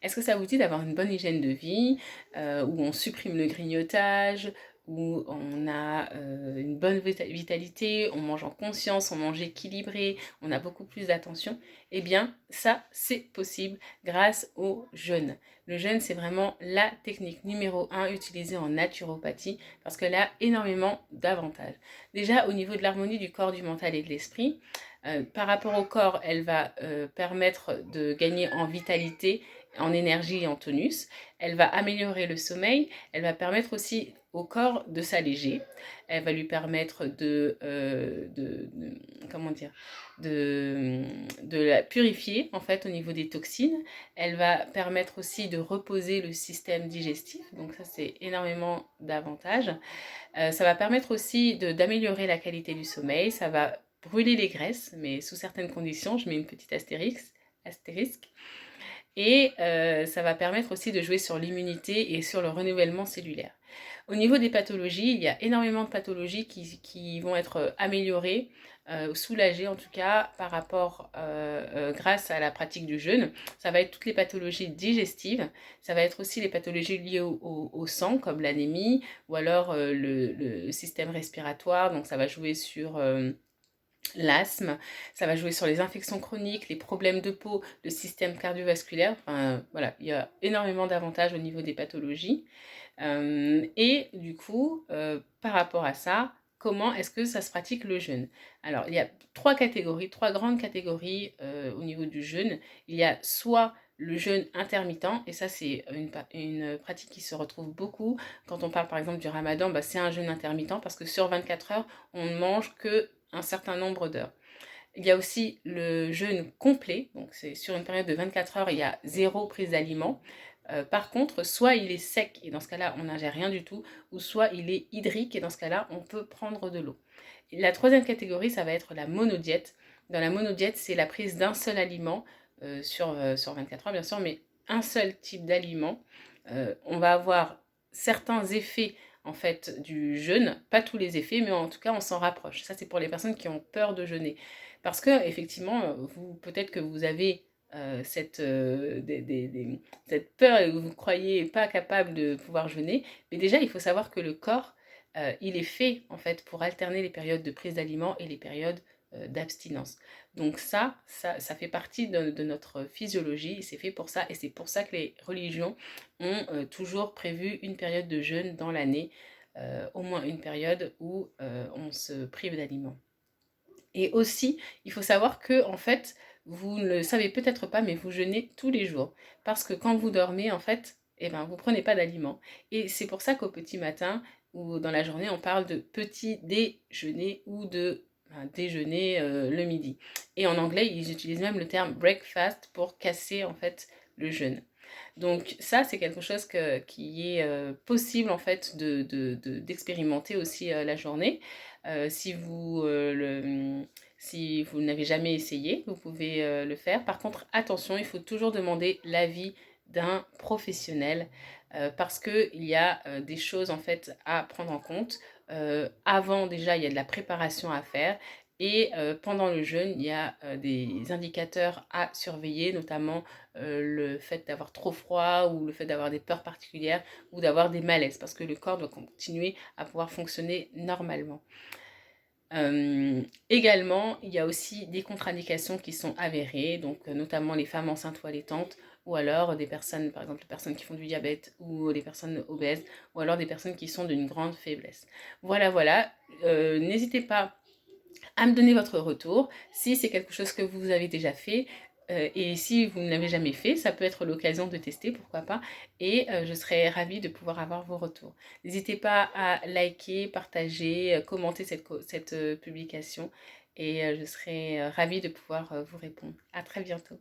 Est-ce que ça vous dit d'avoir une bonne hygiène de vie, où on supprime le grignotage, où on a une bonne vitalité, on mange en conscience, on mange équilibré, on a beaucoup plus d'attention? Eh bien, ça, c'est possible grâce au jeûne. Le jeûne, c'est vraiment la technique numéro un utilisée en naturopathie parce qu'elle a énormément d'avantages. Déjà, au niveau de l'harmonie du corps, du mental et de l'esprit, par rapport au corps, elle va permettre de gagner en vitalité, en énergie et en tonus. Elle va améliorer le sommeil. Elle va permettre aussi au corps de s'alléger. Elle va lui permettre comment dire, de la purifier en fait au niveau des toxines. Elle va permettre aussi de reposer le système digestif. Donc ça c'est énormément d'avantages. Ça va permettre aussi d'améliorer la qualité du sommeil. Ça va brûler les graisses, mais sous certaines conditions. Je mets une petite astérisque. Et ça va permettre aussi de jouer sur l'immunité et sur le renouvellement cellulaire. Au niveau des pathologies, il y a énormément de pathologies qui vont être améliorées, soulagées en tout cas, par rapport, grâce à la pratique du jeûne. Ça va être toutes les pathologies digestives, ça va être aussi les pathologies liées au sang, comme l'anémie, ou alors le système respiratoire, donc ça va jouer sur l'asthme, ça va jouer sur les infections chroniques, les problèmes de peau, le système cardiovasculaire. Enfin, voilà, il y a énormément d'avantages au niveau des pathologies. Et du coup, par rapport à ça, comment est-ce que ça se pratique le jeûne? Alors, il y a trois grandes catégories au niveau du jeûne. Il y a soit le jeûne intermittent, et ça c'est une pratique qui se retrouve beaucoup. Quand on parle par exemple du ramadan, bah, c'est un jeûne intermittent parce que sur 24 heures, on ne mange que un certain nombre d'heures. Il y a aussi le jeûne complet, donc c'est sur une période de 24 heures, il y a zéro prise d'aliments. Par contre, soit il est sec, et dans ce cas-là, on n'ingère rien du tout, ou soit il est hydrique, et dans ce cas-là, on peut prendre de l'eau. La troisième catégorie, ça va être la monodiète. Dans la monodiète, c'est la prise d'un seul aliment, sur 24 heures, bien sûr, mais un seul type d'aliment. On va avoir certains effets en fait du jeûne, pas tous les effets, mais en tout cas on s'en rapproche. Ça c'est pour les personnes qui ont peur de jeûner, parce que effectivement, vous peut-être que vous avez cette peur et que vous ne croyez pas capable de pouvoir jeûner, mais déjà il faut savoir que le corps, il est fait en fait pour alterner les périodes de prise d'aliments et les périodes d'abstinence. Donc ça fait partie de notre physiologie, c'est fait pour ça, et c'est pour ça que les religions ont toujours prévu une période de jeûne dans l'année, au moins une période où on se prive d'aliments. Et aussi, il faut savoir que, en fait, vous ne le savez peut-être pas, mais vous jeûnez tous les jours. Parce que quand vous dormez, en fait, eh ben, vous prenez pas d'aliments. Et c'est pour ça qu'au petit matin ou dans la journée, on parle de petit déjeuner ou de déjeuner le midi. Et en anglais, ils utilisent même le terme breakfast pour casser, en fait, le jeûne. Donc ça, c'est quelque chose qui est possible en fait d'expérimenter aussi la journée. Si si vous n'avez jamais essayé, vous pouvez le faire. Par contre, attention, il faut toujours demander l'avis d'un professionnel parce qu'il y a des choses en fait à prendre en compte. Avant déjà, il y a de la préparation à faire. Et pendant le jeûne, il y a des indicateurs à surveiller, notamment le fait d'avoir trop froid ou le fait d'avoir des peurs particulières ou d'avoir des malaises parce que le corps doit continuer à pouvoir fonctionner normalement. Également, il y a aussi des contre-indications qui sont avérées, donc notamment les femmes enceintes ou allaitantes, ou alors des personnes, par exemple les personnes qui font du diabète, ou des personnes obèses, ou alors des personnes qui sont d'une grande faiblesse. Voilà, voilà. N'hésitez pas à me donner votre retour, si c'est quelque chose que vous avez déjà fait, et si vous ne l'avez jamais fait, ça peut être l'occasion de tester, pourquoi pas, et je serai ravie de pouvoir avoir vos retours. N'hésitez pas à liker, partager, commenter cette publication, et je serai ravie de pouvoir vous répondre. À très bientôt.